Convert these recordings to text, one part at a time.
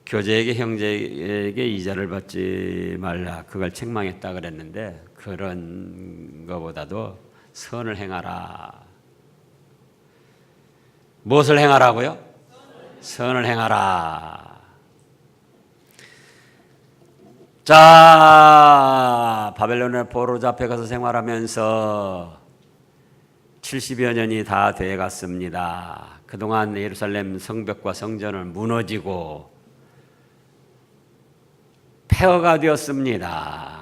교제에게 형제에게 이자를 받지 말라 그걸 책망했다 그랬는데 그런 것보다도 선을 행하라. 무엇을 행하라고요? 선을 행하라. 자, 바벨론의 포로 잡혀 가서 생활하면서 70여 년이 다 돼 갔습니다. 그동안 예루살렘 성벽과 성전은 무너지고 폐허가 되었습니다.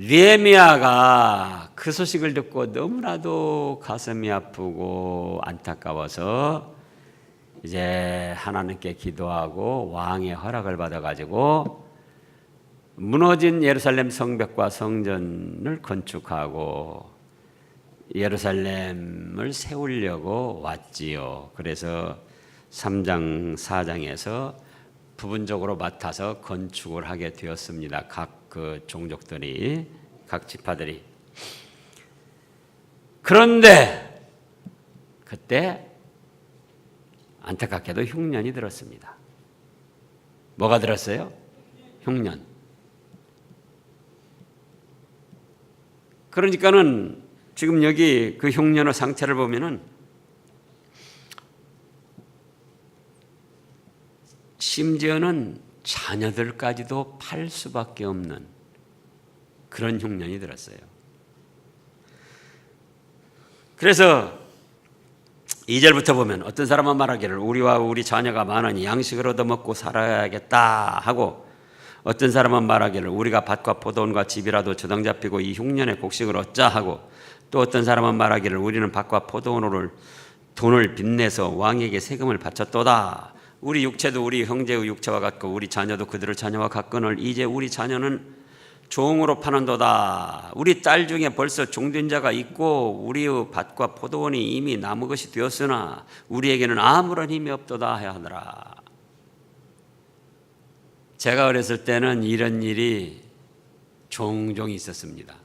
느헤미야가 그 소식을 듣고 너무나도 가슴이 아프고 안타까워서 이제 하나님께 기도하고 왕의 허락을 받아가지고 무너진 예루살렘 성벽과 성전을 건축하고 예루살렘을 세우려고 왔지요. 그래서 3장 4장에서 부분적으로 맡아서 건축을 하게 되었습니다. 각 그 종족들이, 각 지파들이. 그런데 그때 안타깝게도 흉년이 들었습니다. 뭐가 들었어요? 흉년. 그러니까는 지금 여기 그 흉년의 상태를 보면은 심지어는 자녀들까지도 팔 수밖에 없는 그런 흉년이 들었어요. 그래서 2절부터 보면 어떤 사람은 말하기를 우리와 우리 자녀가 많으니 양식을 얻어먹고 살아야겠다 하고 어떤 사람은 말하기를 우리가 밭과 포도원과 집이라도 저당 잡히고 이 흉년의 곡식을 얻자 하고 또 어떤 사람은 말하기를 우리는 밭과 포도원을 돈을 빚내서 왕에게 세금을 바쳤도다. 우리 육체도 우리 형제의 육체와 같고 우리 자녀도 그들의 자녀와 같거늘 이제 우리 자녀는 종으로 파는도다. 우리 딸 중에 벌써 종된 자가 있고 우리의 밭과 포도원이 이미 나무 것이 되었으나 우리에게는 아무런 힘이 없도다 하더라. 제가 어렸을 때는 이런 일이 종종 있었습니다.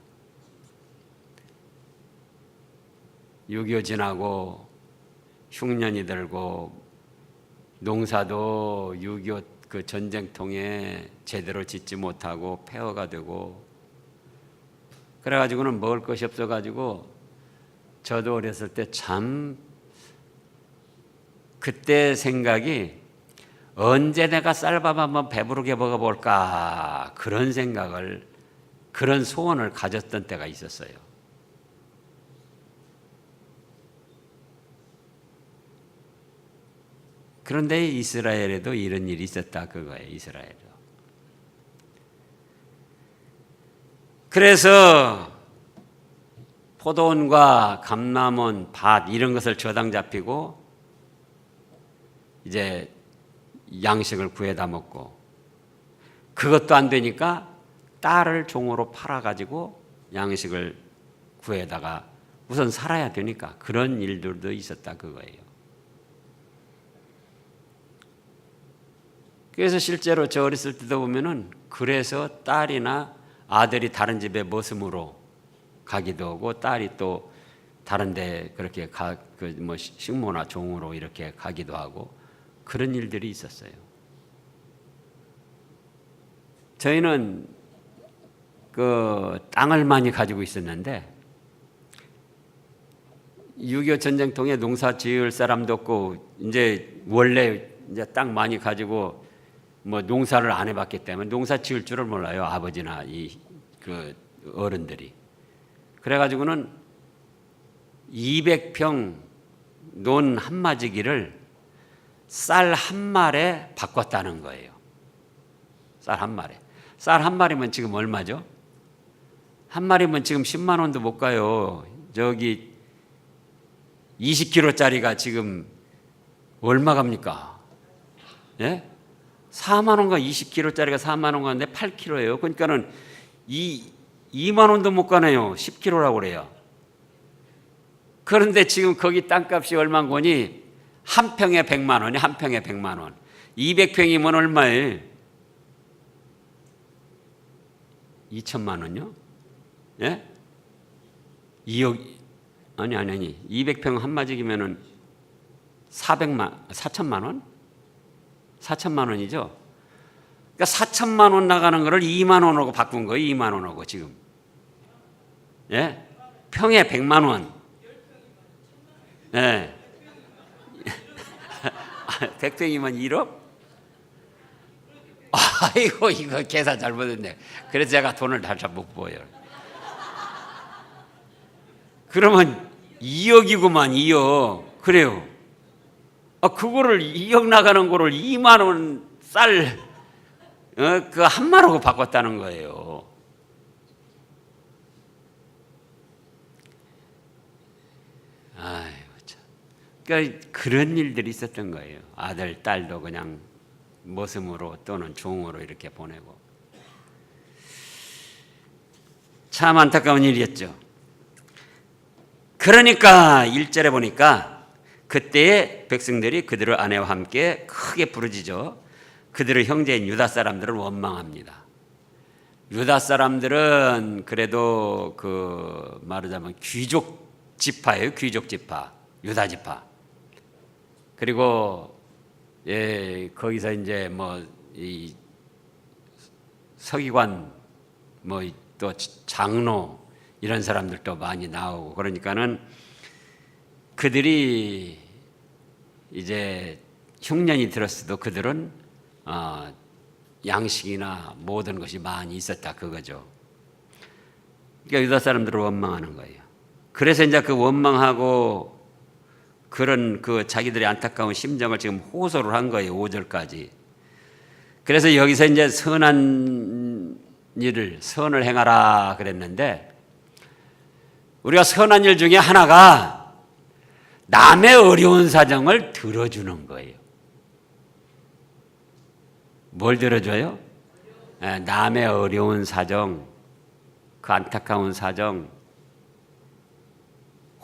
6.25 지나고 흉년이 들고 농사도 6.25 그 전쟁통에 제대로 짓지 못하고 폐허가 되고 그래가지고는 먹을 것이 없어가지고 저도 어렸을 때 참 그때 생각이 언제 내가 쌀밥 한번 배부르게 먹어볼까 그런 생각을 그런 소원을 가졌던 때가 있었어요. 그런데 이스라엘에도 이런 일이 있었다 그거예요. 이스라엘도. 그래서 포도원과 감람원, 밭 이런 것을 저당 잡히고 이제 양식을 구해다 먹고 그것도 안 되니까 딸을 종으로 팔아가지고 양식을 구해다가 우선 살아야 되니까 그런 일들도 있었다 그거예요. 그래서 실제로 저 어렸을 때도 보면은 그래서 딸이나 아들이 다른 집에 머슴으로 가기도 하고 딸이 또 다른데 그렇게 뭐 식모나 종으로 이렇게 가기도 하고 그런 일들이 있었어요. 저희는 그 땅을 많이 가지고 있었는데 6.25 전쟁통에 농사 지을 사람도 없고 이제 원래 이제 땅 많이 가지고 뭐 농사를 안 해봤기 때문에 농사 지을 줄을 몰라요. 아버지나 그 어른들이. 그래가지고는 200평 논 한마지기를 쌀 한 말에 바꿨다는 거예요. 쌀 한 마리. 쌀 한 마리면 지금 얼마죠? 한 마리면 지금 10만 원도 못 가요. 저기 20kg짜리가 지금 얼마 갑니까? 예? 4만 원과 20kg짜리가 4만 원 가는데 8kg예요. 그러니까는 2만 원도 못 가네요. 10kg라고 그래요. 그런데 지금 거기 땅값이 얼마인 거니? 한 평에 100만 원이 한 평에 100만 원. 200평이면 얼마예요? 2천만 원요? 예? 2억 아니 200평 한마직이면은 4천만 원? 4천만 원이죠. 그러니까 4천만 원 나가는 거를 2만 원으로 바꾼 거예요. 2만 원하고 지금. 예? 평에 100만 원. 예. 100평이면 1억? 아이고 이거 계산 잘못했네. 그래서 제가 돈을 잘 못 보여요. 그러면 2억이구만 2억. 그래요. 그거를 2억 나가는 거를 2만 원 쌀 그 한마로고 바꿨다는 거예요. 아이고 참. 그러니까 그런 일들이 있었던 거예요. 아들, 딸도 그냥 머슴으로 또는 종으로 이렇게 보내고. 참 안타까운 일이었죠. 그러니까 1절에 보니까 그때의 백성들이 그들의 아내와 함께 크게 부르짖어 그들의 형제인 유다 사람들을 원망합니다. 유다 사람들은 그래도 그 말하자면 귀족 지파예요. 귀족 지파, 유다 지파. 그리고 거기서 이제 뭐 이 서기관 뭐 또 장로 이런 사람들도 많이 나오고 그러니까는 그들이 이제 흉년이 들었어도 그들은 양식이나 모든 것이 많이 있었다 그거죠. 그러니까 유다 사람들을 원망하는 거예요. 그래서 이제 그 원망하고 그런 그 자기들의 안타까운 심정을 지금 호소를 한 거예요. 5절까지. 그래서 여기서 이제 선한 일을 선을 행하라 그랬는데 우리가 선한 일 중에 하나가 남의 어려운 사정을 들어주는 거예요. 뭘 들어줘요? 남의 어려운 사정, 그 안타까운 사정,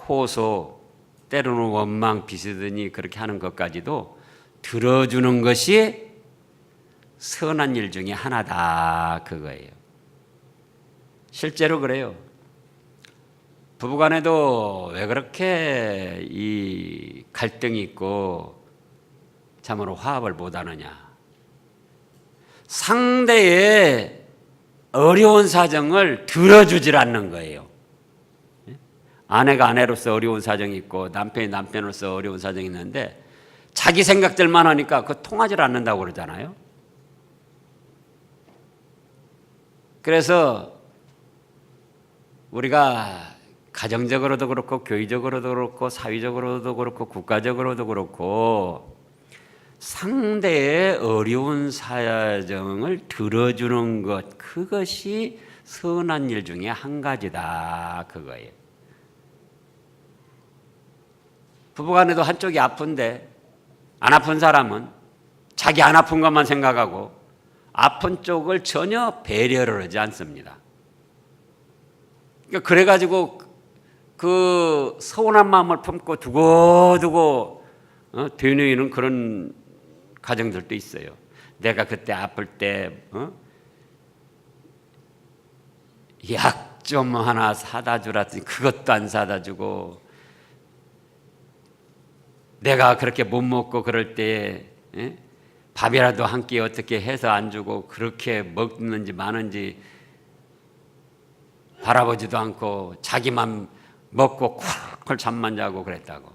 호소, 때로는 원망 비슷하니 그렇게 하는 것까지도 들어주는 것이 선한 일 중에 하나다 그거예요. 실제로 그래요. 부부간에도 왜 그렇게 이 갈등이 있고 참으로 화합을 못하느냐. 상대의 어려운 사정을 들어주질 않는 거예요. 아내가 아내로서 어려운 사정이 있고 남편이 남편으로서 어려운 사정이 있는데 자기 생각들만 하니까 그거 통하지 않는다고 그러잖아요. 그래서 우리가 가정적으로도 그렇고 교회적으로도 그렇고 사회적으로도 그렇고 국가적으로도 그렇고 상대의 어려운 사정을 들어주는 것 그것이 선한 일 중에 한 가지다 그거예요. 부부간에도 한쪽이 아픈데 안 아픈 사람은 자기 안 아픈 것만 생각하고 아픈 쪽을 전혀 배려를 하지 않습니다. 그러니까 그래가지고 그 서운한 마음을 품고 두고두고 되뇌이는 그런 가정들도 있어요. 내가 그때 아플 때 약 좀 하나 사다 주라더니 그것도 안 사다 주고 내가 그렇게 못 먹고 그럴 때 밥이라도 한 끼 어떻게 해서 안 주고 그렇게 먹는지 마는지 바라보지도 않고 자기만 먹고 쿨쿨 잠만 자고 그랬다고.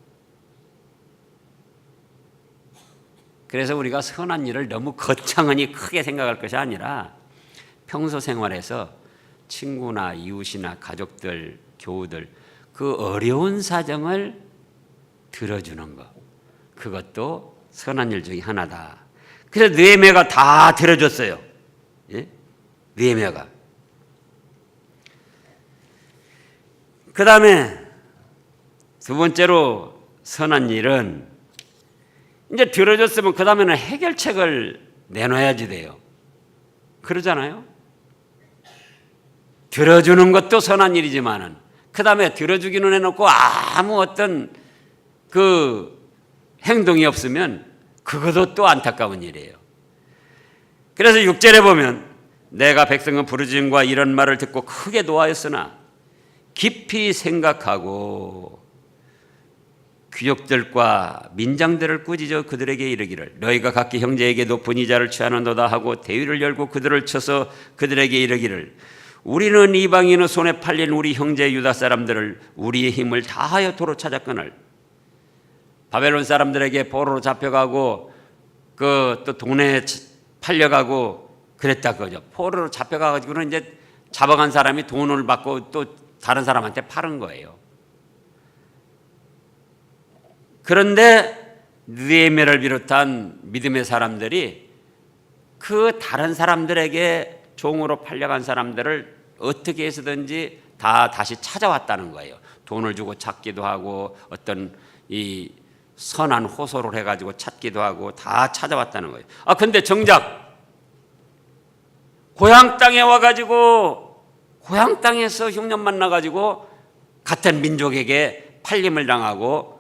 그래서 우리가 선한 일을 너무 거창하니 크게 생각할 것이 아니라 평소 생활에서 친구나 이웃이나 가족들, 교우들 그 어려운 사정을 들어주는 것 그것도 선한 일 중에 하나다. 그래서 느헤미야가 다 들어줬어요. 예? 느헤미야가. 그 다음에 두 번째로 선한 일은 이제 들어줬으면 그 다음에는 해결책을 내놔야지 돼요. 그러잖아요. 들어주는 것도 선한 일이지만은 그 다음에 들어주기는 해놓고 아무 어떤 그 행동이 없으면 그것도 또 안타까운 일이에요. 그래서 6절에 보면 내가 백성은 부르짖음과 이런 말을 듣고 크게 노하였으나 깊이 생각하고 귀족들과 민장들을 꾸짖어 그들에게 이르기를 너희가 각기 형제에게 높은 이자를 취하는도다 하고 대위를 열고 그들을 쳐서 그들에게 이르기를 우리는 이방인의 손에 팔린 우리 형제 유다 사람들을 우리의 힘을 다하여 도로 찾았거늘 바벨론 사람들에게 포로로 잡혀가고 그 또 돈에 팔려가고 그랬다 그죠. 포로로 잡혀가가지고는 이제 잡아간 사람이 돈을 받고 또 다른 사람한테 파는 거예요. 그런데 느헤미야를 비롯한 믿음의 사람들이 그 다른 사람들에게 종으로 팔려간 사람들을 어떻게 해서든지 다 다시 찾아왔다는 거예요. 돈을 주고 찾기도 하고 어떤 이 선한 호소를 해가지고 찾기도 하고 다 찾아왔다는 거예요. 근데 정작 고향 땅에 와가지고 고향 땅에서 흉년 만나가지고 같은 민족에게 팔림을 당하고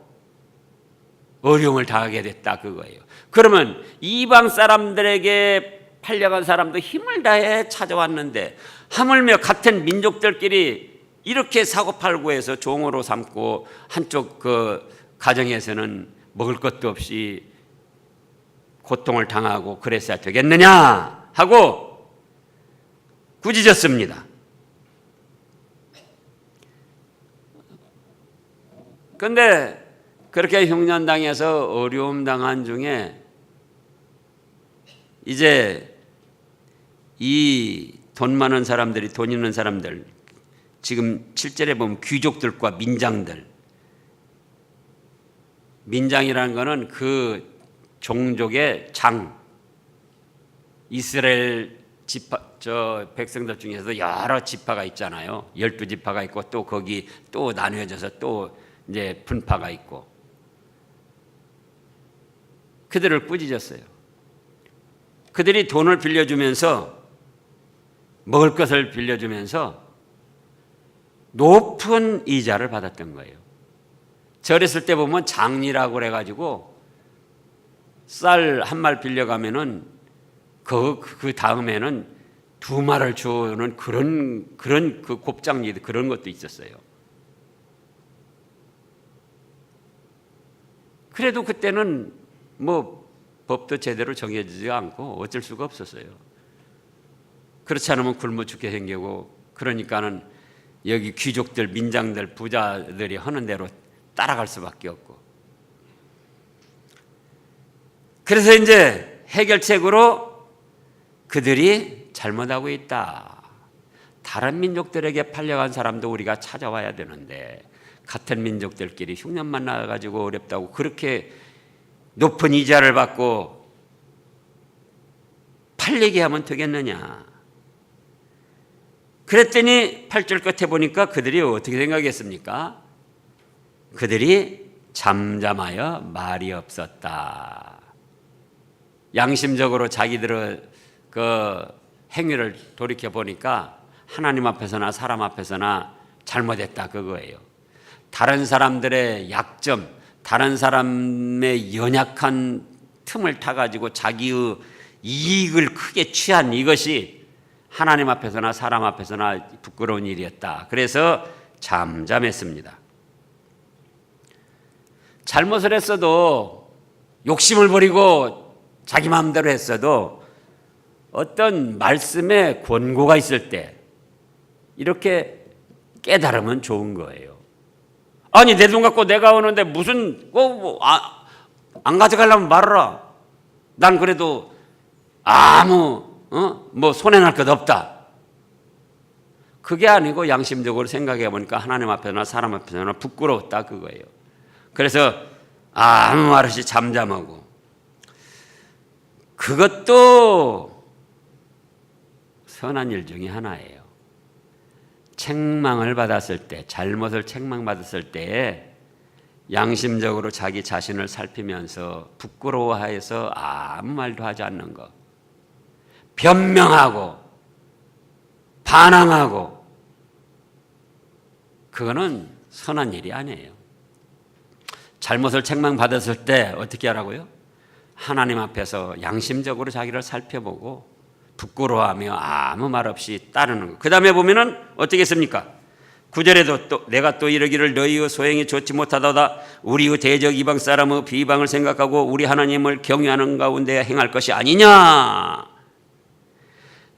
어려움을 당하게 됐다 그거예요. 그러면 이방 사람들에게 팔려간 사람도 힘을 다해 찾아왔는데 하물며 같은 민족들끼리 이렇게 사고팔고 해서 종으로 삼고 한쪽 그 가정에서는 먹을 것도 없이 고통을 당하고 그랬어야 되겠느냐 하고 꾸짖었습니다. 그런데 그렇게 흉년당해서 어려움 당한 중에 이제 이 돈 많은 사람들이 돈 있는 사람들 지금 7절에 보면 귀족들과 민장들 민장이라는 것은 그 종족의 장 이스라엘 지파 저 백성들 중에서도 여러 지파가 있잖아요. 12지파가 있고 또 거기 또 나뉘어져서 또 이제 분파가 있고 그들을 꾸짖었어요. 그들이 돈을 빌려주면서 먹을 것을 빌려주면서 높은 이자를 받았던 거예요. 절했을 때 보면 장리라고 그래가지고 쌀 한 말 빌려가면은 그 다음에는 두 말을 주는 그런 그 곱장리 그런 것도 있었어요. 그래도 그때는 뭐 법도 제대로 정해지지 않고 어쩔 수가 없었어요. 그렇지 않으면 굶어 죽게 생기고 그러니까는 여기 귀족들, 민장들, 부자들이 하는 대로 따라갈 수밖에 없고 그래서 이제 해결책으로 그들이 잘못하고 있다. 다른 민족들에게 팔려간 사람도 우리가 찾아와야 되는데 같은 민족들끼리 흉년 만나가지고 어렵다고 그렇게 높은 이자를 받고 팔리게 하면 되겠느냐. 그랬더니 8절 끝에 보니까 그들이 어떻게 생각했습니까? 그들이 잠잠하여 말이 없었다. 양심적으로 자기들의 그 행위를 돌이켜 보니까 하나님 앞에서나 사람 앞에서나 잘못했다 그거예요. 다른 사람들의 약점, 다른 사람의 연약한 틈을 타가지고 자기의 이익을 크게 취한 이것이 하나님 앞에서나 사람 앞에서나 부끄러운 일이었다. 그래서 잠잠했습니다. 잘못을 했어도 욕심을 부리고 자기 마음대로 했어도 어떤 말씀에 권고가 있을 때 이렇게 깨달으면 좋은 거예요. 아니 내 돈 갖고 내가 오는데 무슨 안 가져가려면 말아라. 난 그래도 아무 뭐 손해날 것 없다. 그게 아니고 양심적으로 생각해 보니까 하나님 앞에서나 사람 앞에서나 부끄러웠다 그거예요. 그래서 아무 말 없이 잠잠하고 그것도 선한 일 중에 하나예요. 책망을 받았을 때, 잘못을 책망받았을 때에 양심적으로 자기 자신을 살피면서 부끄러워해서 아무 말도 하지 않는 것, 변명하고 반항하고 그거는 선한 일이 아니에요. 잘못을 책망받았을 때 어떻게 하라고요? 하나님 앞에서 양심적으로 자기를 살펴보고 부끄러워하며 아무 말 없이 따르는 것. 그 다음에 보면은 어떻게 했습니까? 9절에도 또 내가 또 이르기를 너희의 소행이 좋지 못하도다. 우리의 대적 이방 사람의 비방을 생각하고 우리 하나님을 경외하는 가운데 행할 것이 아니냐.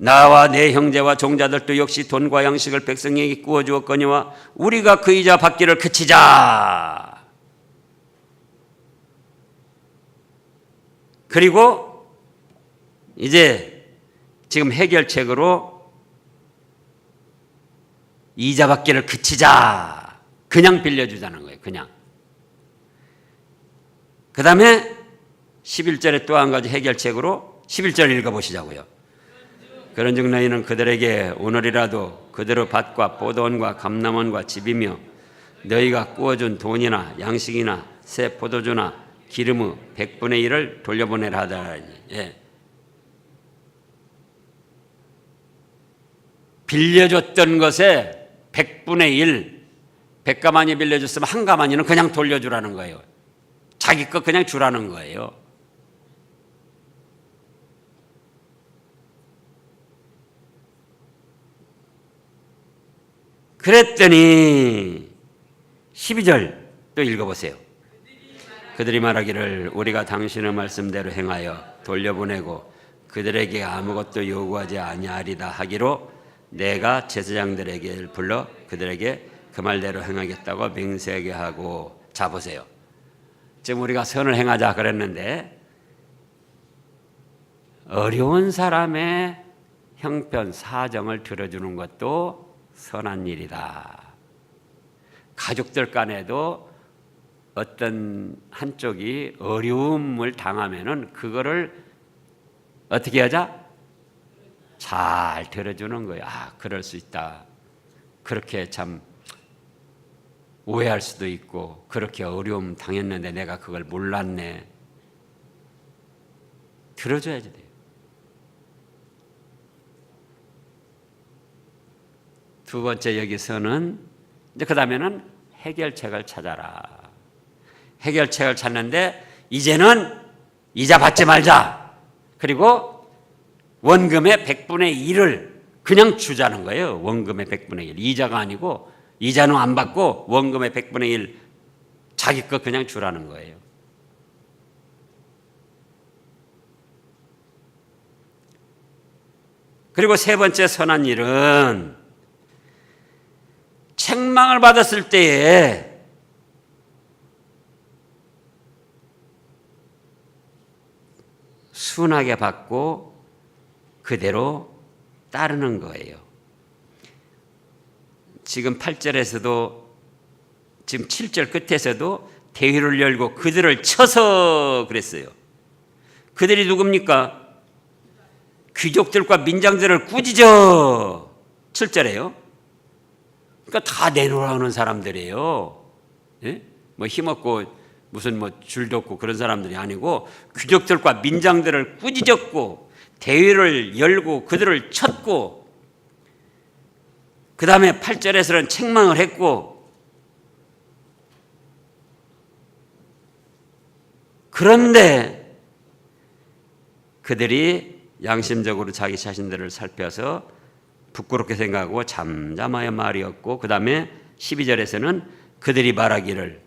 나와 내 형제와 종자들도 역시 돈과 양식을 백성에게 구워주었거니와 우리가 그 이자 받기를 그치자. 그리고 이제 지금 해결책으로 이자 받기를 그치자. 그냥 빌려주자는 거예요. 그냥. 그 다음에 11절에 또 한 가지 해결책으로 11절 읽어보시자고요. 그런즉 너희는 그들에게 오늘이라도 그들의 밭과 포도원과 감람원과 집이며 너희가 구워준 돈이나 양식이나 새 포도주나 기름의 100분의 1을 돌려보내라 하더니. 예. 빌려줬던 것에 100분의 1, 100가마니 빌려줬으면 한 가마니는 그냥 돌려주라는 거예요. 자기 것 그냥 주라는 거예요. 그랬더니 12절 또 읽어보세요. 그들이 말하기를 우리가 당신의 말씀대로 행하여 돌려보내고 그들에게 아무것도 요구하지 아니하리다 하기로 내가 제사장들에게 불러 그들에게 그 말대로 행하겠다고 맹세하게 하고. 자 보세요. 지금 우리가 선을 행하자 그랬는데 어려운 사람의 형편 사정을 들어주는 것도 선한 일이다. 가족들 간에도 어떤 한쪽이 어려움을 당하면은 그거를 어떻게 하자? 잘 들어주는 거예요. 아, 그럴 수 있다. 그렇게 참 오해할 수도 있고 그렇게 어려움 당했는데 내가 그걸 몰랐네. 들어줘야지 돼요. 두 번째 여기서는 이제 그 다음에는 해결책을 찾아라. 해결책을 찾는데 이제는 이자 받지 말자. 그리고 원금의 100분의 1을 그냥 주자는 거예요. 원금의 100분의 1. 이자가 아니고 이자는 안 받고 원금의 100분의 1 자기 것 그냥 주라는 거예요. 그리고 세 번째 선한 일은 책망을 받았을 때에 순하게 받고 그대로 따르는 거예요. 지금 8절에서도 지금 7절 끝에서도 대회를 열고 그들을 쳐서 그랬어요. 그들이 누굽니까? 귀족들과 민장들을 꾸짖어. 7절에요. 그러니까 다 내놓으라는 사람들이에요. 예? 뭐 힘없고 무슨 뭐 줄도 없고 그런 사람들이 아니고 귀족들과 민장들을 꾸짖었고 대회를 열고 그들을 쳤고 그 다음에 8절에서는 책망을 했고 그런데 그들이 양심적으로 자기 자신들을 살펴서 부끄럽게 생각하고 잠잠하여 말이 없고 그 다음에 12절에서는 그들이 말하기를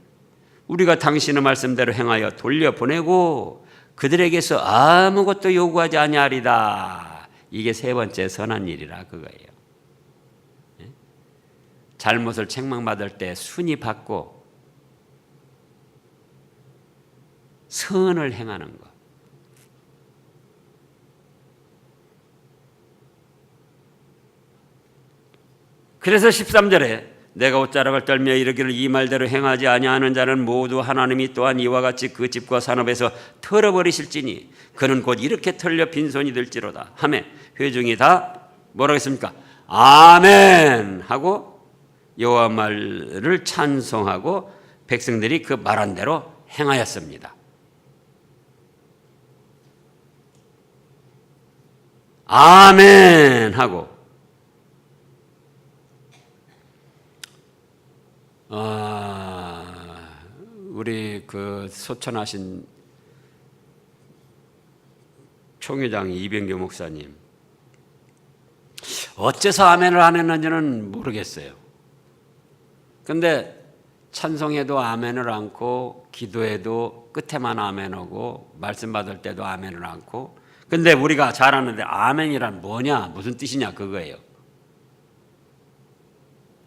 우리가 당신의 말씀대로 행하여 돌려보내고 그들에게서 아무것도 요구하지 아니하리다. 이게 세 번째 선한 일이라 그거예요. 잘못을 책망받을 때 순히 받고 선을 행하는 것. 그래서 13절에 내가 옷자락을 떨며 이르기를 이 말대로 행하지 아니하는 자는 모두 하나님이 또한 이와 같이 그 집과 산업에서 털어버리실지니 그는 곧 이렇게 털려 빈손이 될지로다 하매 회중이 다 뭐라고 했습니까? 아멘 하고 여호와 말을 찬송하고 백성들이 그 말한 대로 행하였습니다. 아멘 하고 우리 그 소천하신 총회장 이병규 목사님 어째서 아멘을 안 했는지는 모르겠어요. 근데 찬송해도 아멘을 않고 기도해도 끝에만 아멘하고 말씀 받을 때도 아멘을 않고 근데 우리가 잘 아는데 아멘이란 뭐냐 무슨 뜻이냐 그거예요.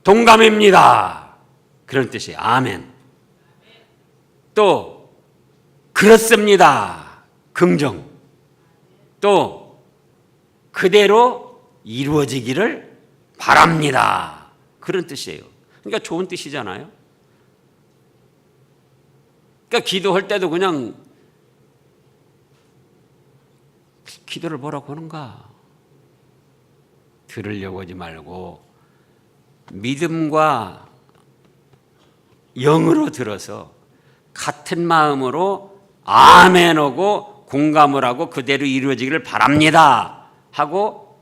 동감입니다. 그런 뜻이에요. 아멘. 또 그렇습니다. 긍정. 또 그대로 이루어지기를 바랍니다. 그런 뜻이에요. 그러니까 좋은 뜻이잖아요. 그러니까 기도할 때도 그냥 기도를 뭐라고 하는가 들으려고 하지 말고 믿음과 영으로 들어서 같은 마음으로 아멘하고 공감을 하고 그대로 이루어지기를 바랍니다 하고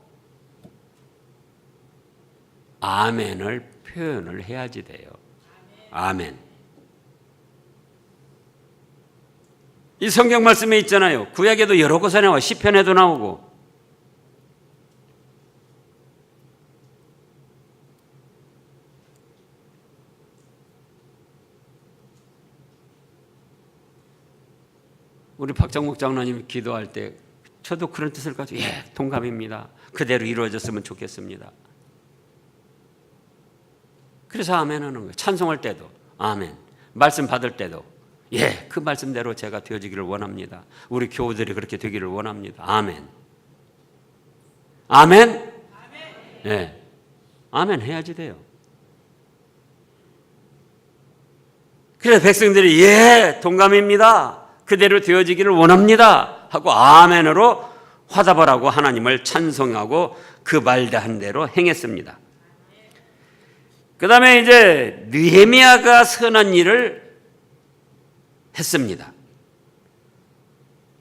아멘을 표현을 해야지 돼요. 아멘. 이 성경 말씀에 있잖아요. 구약에도 여러 곳에 나와 시편에도 나오고 우리 박정목 장로님 기도할 때 저도 그런 뜻을 가지고 동감입니다. 그대로 이루어졌으면 좋겠습니다. 그래서 아멘 하는 거예요. 찬송할 때도 아멘, 말씀 받을 때도 그 말씀대로 제가 되어지기를 원합니다. 우리 교우들이 그렇게 되기를 원합니다. 아멘. 아멘? 아멘 해야지 돼요. 그래서 백성들이 동감입니다. 그대로 되어지기를 원합니다 하고 아멘으로 화답을 하고 하나님을 찬송하고 그 말한 대로 행했습니다. 그 다음에 이제 느헤미야가 선한 일을 했습니다.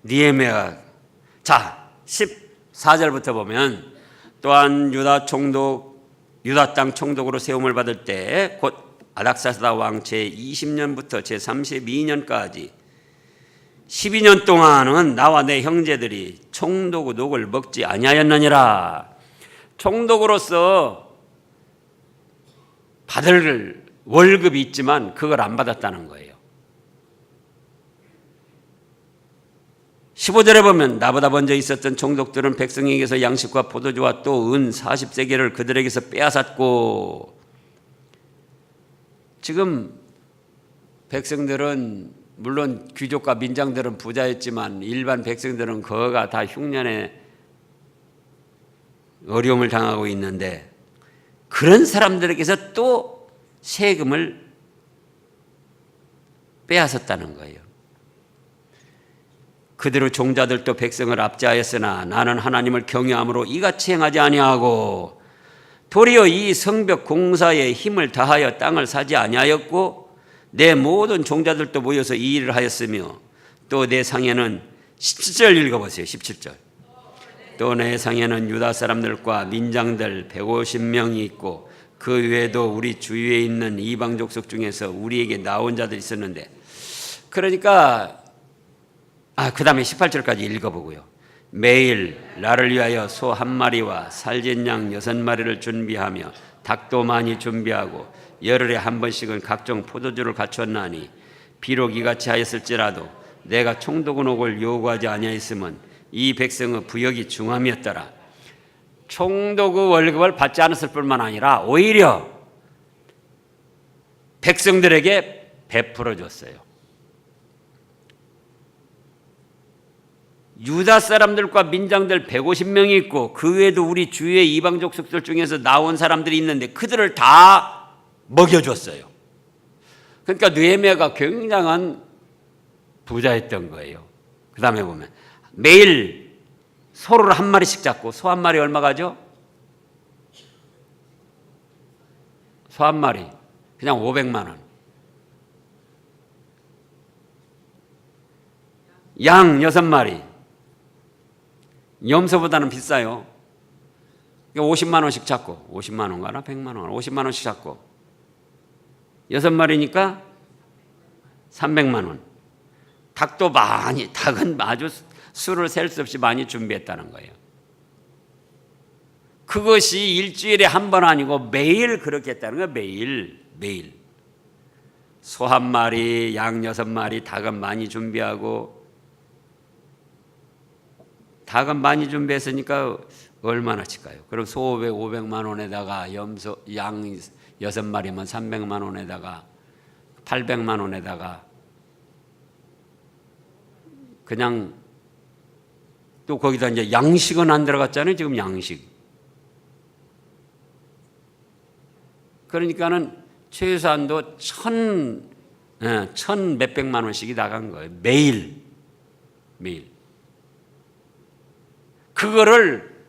느헤미야가 자 14절부터 보면 또한 유다 땅 총독으로 세움을 받을 때 곧 아닥사스다 왕 제20년부터 제32년까지 12년 동안은 나와 내 형제들이 총독의 먹지 아니하였느니라. 총독으로서 받을 월급이 있지만 그걸 안 받았다는 거예요. 15절에 보면 나보다 먼저 있었던 총독들은 백성에게서 양식과 포도주와 또 은 40세겔을 그들에게서 빼앗았고 지금 백성들은 물론 귀족과 민장들은 부자였지만 일반 백성들은 그거가 다 흉년에 어려움을 당하고 있는데 그런 사람들에게서 또 세금을 빼앗았다는 거예요. 그대로 종자들도 백성을 압제하였으나 나는 하나님을 경외함으로 이같이 행하지 아니하고 도리어 이 성벽 공사에 힘을 다하여 땅을 사지 아니하였고 내 모든 종자들도 모여서 이 일을 하였으며 또 내 상에는 17절 읽어보세요. 17절 또 내 상에는 유다 사람들과 민장들 150명이 있고 그 외에도 우리 주위에 있는 이방 족속 중에서 우리에게 나온 자들이 있었는데 그러니까 그 다음에 18절까지 읽어보고요. 매일 나를 위하여 소 1마리와 살진 양 6마리를 준비하며 닭도 많이 준비하고 열흘에 한 번씩은 각종 포도주를 갖추었나니 비록 이같이 하였을지라도 내가 총독의 옥을 요구하지 아니하였으면 이 백성의 부역이 중함이었더라. 총독의 월급을 받지 않았을 뿐만 아니라 오히려 백성들에게 베풀어 줬어요. 유다 사람들과 민장들 150명이 있고 그 외에도 우리 주위의 이방 족속들 중에서 나온 사람들이 있는데 그들을 다 먹여줬어요. 그러니까 느헤미야가 굉장한 부자였던 거예요. 그 다음에 보면 매일 소를 1마리씩 잡고 소 1마리 얼마 가죠? 소 1마리 그냥 500만 원. 양 6마리 염소보다는 비싸요. 50만 원씩 잡고 50만 원가나 100만 원 50만 원씩 잡고 6마리니까 300만 원. 닭도 닭은 아주 수를 셀 수 없이 많이 준비했다는 거예요. 그것이 일주일에 한 번 아니고 매일 그렇게 했다는 거예요. 매일. 소 1마리, 양 6마리, 닭은 많이 준비하고, 닭은 많이 준비했으니까 얼마나 칠까요? 그럼 소 500만 원에다가 양 6마리면 300만 원에다가 800만 원에다가 그냥 또 거기다 이제 양식은 안 들어갔잖아요. 지금 양식. 그러니까는 최소한도 천 몇백만 원씩이 나간 거예요. 매일. 그거를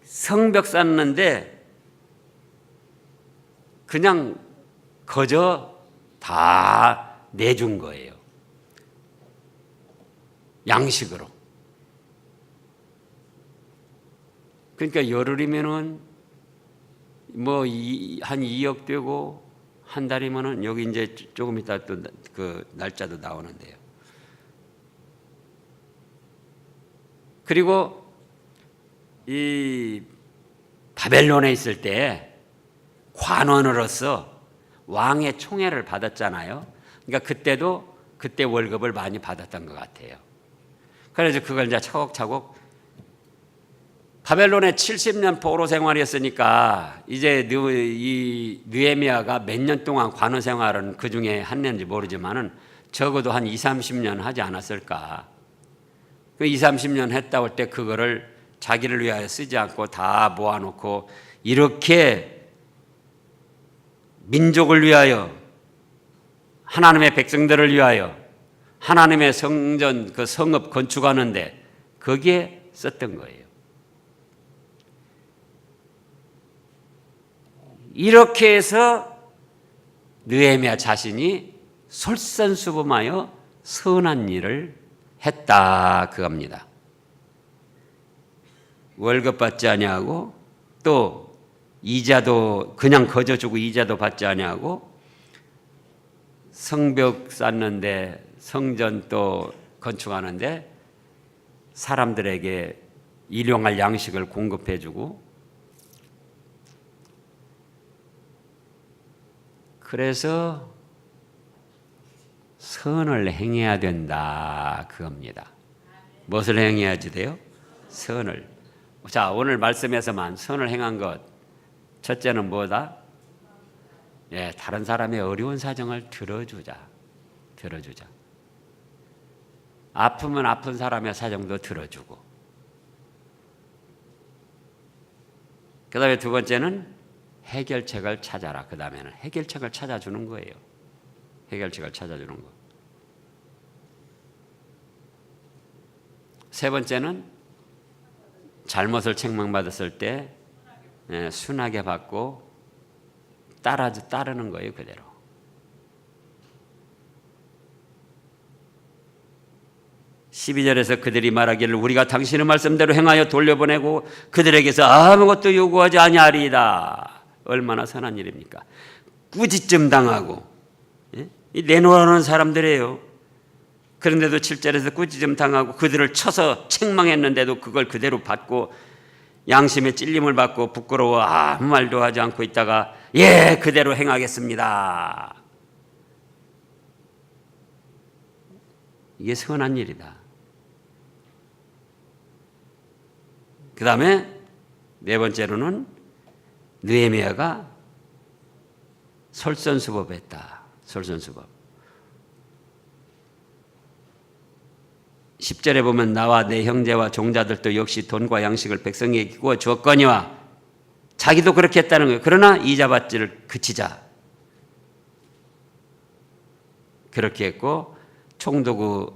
성벽 쌓는데 그냥 거저 다 내준 거예요. 양식으로. 그러니까 열흘이면은 뭐 한 2억 되고 한 달이면은 여기 이제 조금 이따 또 그 날짜도 나오는데요. 그리고 이 바벨론에 있을 때 관원으로서 왕의 총애를 받았잖아요. 그러니까 그때 월급을 많이 받았던 것 같아요. 그래서 그걸 이제 차곡차곡 바벨론의 70년 포로 생활이었으니까 이제 이 느헤미야가 몇 년 동안 관원 생활은 그 중에 했는지 모르지만은 적어도 한 20-30년 하지 않았을까. 그 20-30년 했다 올 때 그거를 자기를 위하여 쓰지 않고 다 모아놓고 이렇게 민족을 위하여 하나님의 백성들을 위하여 하나님의 성전 그 성읍 건축하는데 거기에 썼던 거예요. 이렇게 해서 느헤미야 자신이 솔선수범하여 선한 일을 했다 그겁니다. 월급 받지 아니하고 또 이자도 그냥 거저 주고 이자도 받지 아니하고 성벽 쌓는데 성전 또 건축하는데 사람들에게 일용할 양식을 공급해 주고 그래서 선을 행해야 된다 그겁니다. 무엇을 행해야지 돼요? 선을. 자, 오늘 말씀에서만 선을 행한 것 첫째는 뭐다? 예, 다른 사람의 어려운 사정을 들어주자. 아프면 아픈 사람의 사정도 들어주고. 그 다음에 두 번째는 해결책을 찾아라. 그 다음에는 해결책을 찾아주는 거예요. 해결책을 찾아주는 거. 세 번째는 잘못을 책망받았을 때 순하게 받고 따르는 거예요. 그대로. (12절에서) 그들이 말하기를 우리가 당신의 말씀대로 행하여 돌려보내고 그들에게서 아무것도 요구하지 아니하리이다. 얼마나 선한 일입니까? 꾸짖음 당하고 내놓으라는 사람들이에요. 그런데도 7절에서 꾸짖음 당하고 그들을 쳐서 책망했는데도 그걸 그대로 받고 양심의 찔림을 받고 부끄러워 아무 말도 하지 않고 있다가 예 그대로 행하겠습니다. 이게 선한 일이다. 그 다음에 네 번째로는 느헤미야가 솔선수범했다. 솔선수범. 10절에 보면 나와 내 형제와 종자들도 역시 돈과 양식을 백성에게 구워 주었거니와 자기도 그렇게 했다는 거예요. 그러나 이자 받지를 그치자. 그렇게 했고 총독의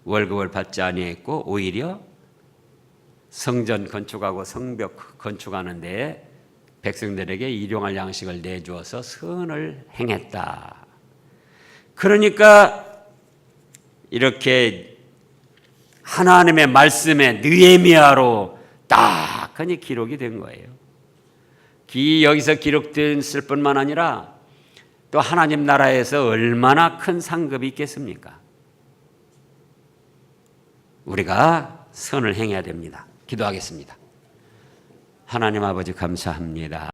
월급을 받지 아니했고 오히려 성전 건축하고 성벽 건축하는 데에 백성들에게 일용할 양식을 내주어서 선을 행했다. 그러니까 이렇게 하나님의 말씀에 느헤미야로 딱 그냥 기록이 된 거예요. 여기서 기록됐을 뿐만 아니라 또 하나님 나라에서 얼마나 큰 상급이 있겠습니까? 우리가 선을 행해야 됩니다. 기도하겠습니다. 하나님 아버지 감사합니다.